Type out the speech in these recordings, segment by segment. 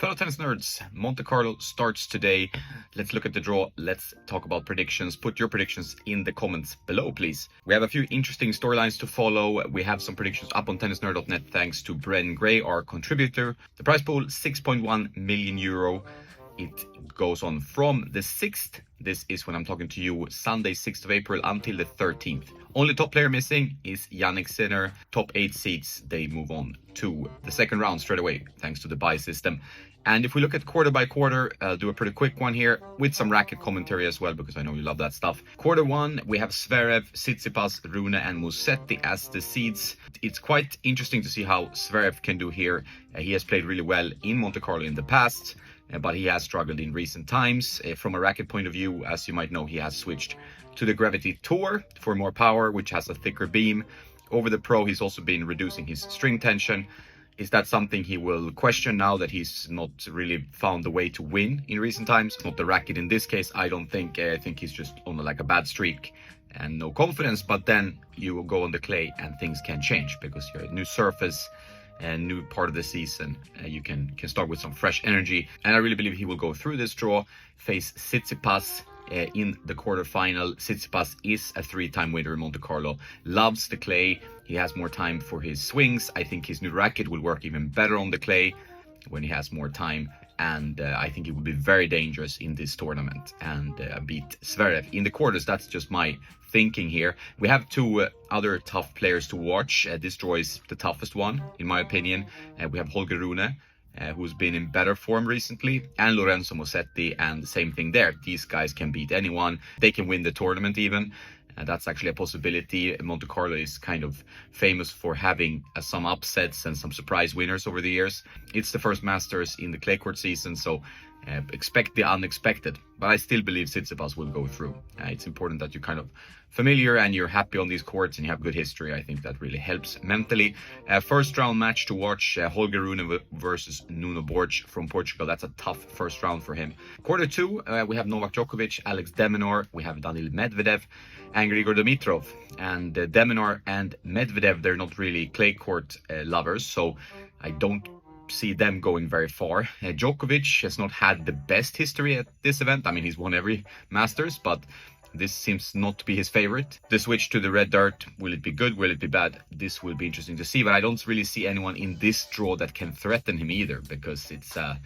Fellow tennis nerds, Monte Carlo starts today. Let's look at the draw. Let's talk about predictions. Put your predictions in the comments below, please. We have a few interesting storylines to follow. We have some predictions up on tennisnerd.net thanks to Bren Gray, our contributor. The prize pool, 6.1 million euro. It goes on from the 6th. This is when I'm talking to you, Sunday, 6th of April until the 13th. Only top player missing is Yannick Sinner. Top 8 seeds, they move on to the second round straight away, thanks to the bye system. And if we look at quarter by quarter, I'll do a pretty quick one here with some racket commentary as well, because I know you love that stuff. Quarter 1, we have Zverev, Tsitsipas, Rune, and Musetti as the seeds. It's quite interesting to see how Zverev can do here. He has played really well in Monte Carlo in the past, but he has struggled in recent times. From a racket point of view, as you might know, he has switched to the Gravity Tour for more power, which has a thicker beam. Over the Pro, he's also been reducing his string tension. Is that something he will question now that he's not really found the way to win in recent times? Not the racket in this case, I don't think. I think he's just on like a bad streak and no confidence. But then you will go on the clay and things can change because you're a new surface and new part of the season. You can start with some fresh energy. And I really believe he will go through this draw, face Tsitsipas in the quarterfinal. Tsitsipas is a 3-time winner in Monte Carlo, loves the clay. He has more time for his swings. I think his new racket will work even better on the clay when he has more time. And I think he will be very dangerous in this tournament and beat Zverev in the quarters. That's just my thinking here. We have two other tough players to watch. This draw is the toughest one, in my opinion. We have Holger Rune, who's been in better form recently, and Lorenzo Musetti, and the same thing there. These guys can beat anyone. They can win the tournament even. That's actually a possibility. Monte Carlo is kind of famous for having some upsets and some surprise winners over the years. It's the first Masters in the clay court season, so expect the unexpected. But I still believe Tsitsipas will go through. It's important that you're kind of familiar and you're happy on these courts and you have good history. I think that really helps mentally. First round match to watch, Holger Rune versus Nuno Borges from Portugal. That's a tough first round for him. Quarter 2, we have Novak Djokovic, Alex de Minaur, we have Daniil Medvedev and Grigor Dimitrov. And de Minaur and Medvedev, they're not really clay court lovers, so I don't see them going very far. Djokovic has not had the best history at this event. I mean, he's won every Masters, but this seems not to be his favorite. The switch to the red dirt, will it be good? Will it be bad? This will be interesting to see, but I don't really see anyone in this draw that can threaten him either, because it's a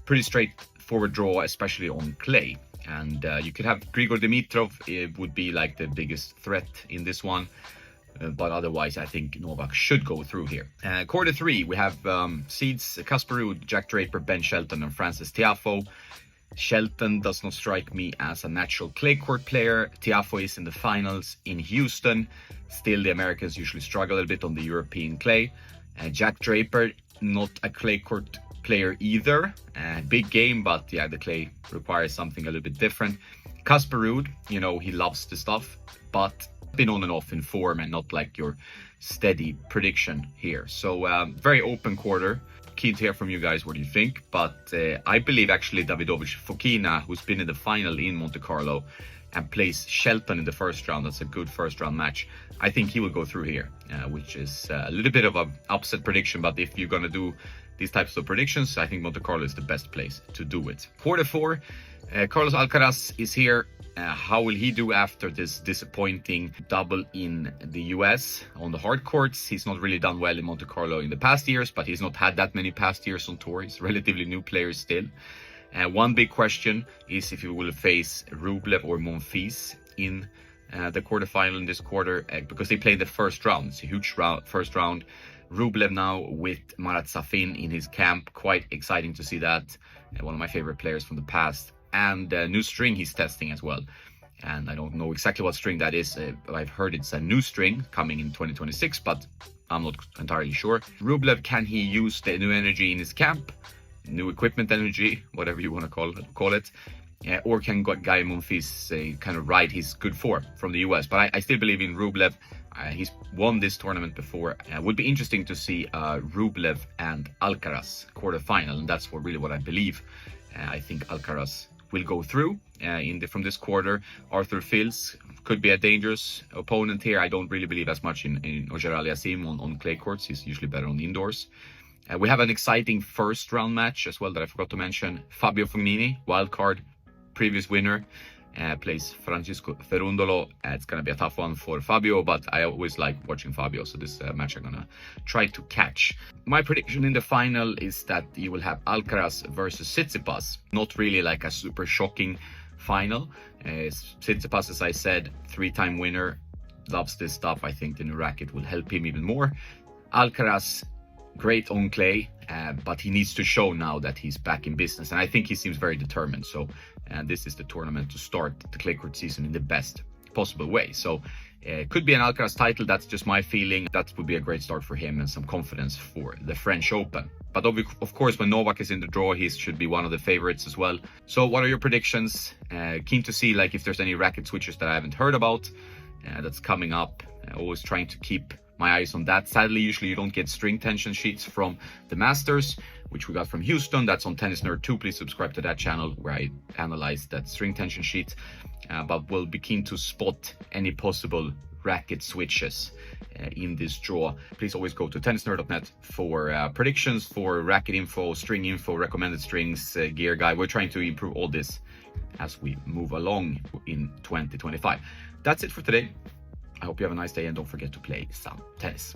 pretty straightforward draw, especially on clay. And you could have Grigor Dimitrov. It would be like the biggest threat in this one. But otherwise, I think Novak should go through here. Quarter 3, we have seeds Casper Ruud, Jack Draper, Ben Shelton, and Frances Tiafoe. Shelton does not strike me as a natural clay court player. Tiafoe is in the finals in Houston. Still, the Americans usually struggle a little bit on the European clay. Jack Draper, not a clay court player either. Big game, but yeah, the clay requires something a little bit different. Casper Ruud, you know, he loves the stuff, but been on and off in form and not like your steady prediction here. So very open quarter. Keen to hear from you guys what you think, but I believe actually Davidovich Fokina, who's been in the final in Monte Carlo and plays Shelton in the first round, that's a good first round match. I think he will go through here, which is a little bit of an upset prediction, but if you're gonna do these types of predictions, I think Monte Carlo is the best place to do it. Quarter 4, Carlos Alcaraz is here. How will he do after this disappointing double in the US on the hard courts? He's not really done well in Monte Carlo in the past years, but he's not had that many past years on tour. He's a relatively new player still. One big question is if he will face Rublev or Monfils in the quarterfinal in this quarter, because they played the first round. It's a huge first round. Rublev now with Marat Safin in his camp. Quite exciting to see that. One of my favorite players from the past. And new string he's testing as well. And I don't know exactly what string that is. I've heard it's a new string coming in 2026, but I'm not entirely sure. Rublev, can he use the new energy in his camp? New equipment energy, whatever you want to call it. Or can Guy Monfils kind of ride his good form from the US? But I still believe in Rublev. He's won this tournament before. Would be interesting to see Rublev and Alcaraz quarterfinal, and that's really what I believe. I think Alcaraz will go through from this quarter. Arthur Fils could be a dangerous opponent here. I don't really believe as much in Auger Aliassime on clay courts. He's usually better on indoors. We have an exciting first round match as well that I forgot to mention. Fabio Fognini, wildcard, previous winner, plays Francisco Ferundolo. It's going to be a tough one for Fabio, but I always like watching Fabio, so this match I'm going to try to catch. My prediction in the final is that you will have Alcaraz versus Tsitsipas. Not really like a super shocking final. Tsitsipas, as I said, 3-time winner, loves this stuff. I think the new racket will help him even more. Alcaraz, great on clay, but he needs to show now that he's back in business, and I think he seems very determined. So this is the tournament to start the clay court season in the best possible way. So could be an Alcaraz title. That's just my feeling. That would be a great start for him and some confidence for the French Open. But of course, when Novak is in the draw, he should be one of the favorites as well. So what are your predictions? Keen to see like if there's any racket switches that I haven't heard about that's coming up. Always trying to keep my eyes on that. Sadly, usually you don't get string tension sheets from the Masters, which we got from Houston. That's on Tennis Nerd 2. Please subscribe to that channel where I analyze that string tension sheet. But we'll be keen to spot any possible racket switches in this draw. Please always go to tennisnerd.net for predictions, for racket info, string info, recommended strings, gear guide. We're trying to improve all this as we move along in 2025. That's it for today. I hope you have a nice day and don't forget to play some tennis.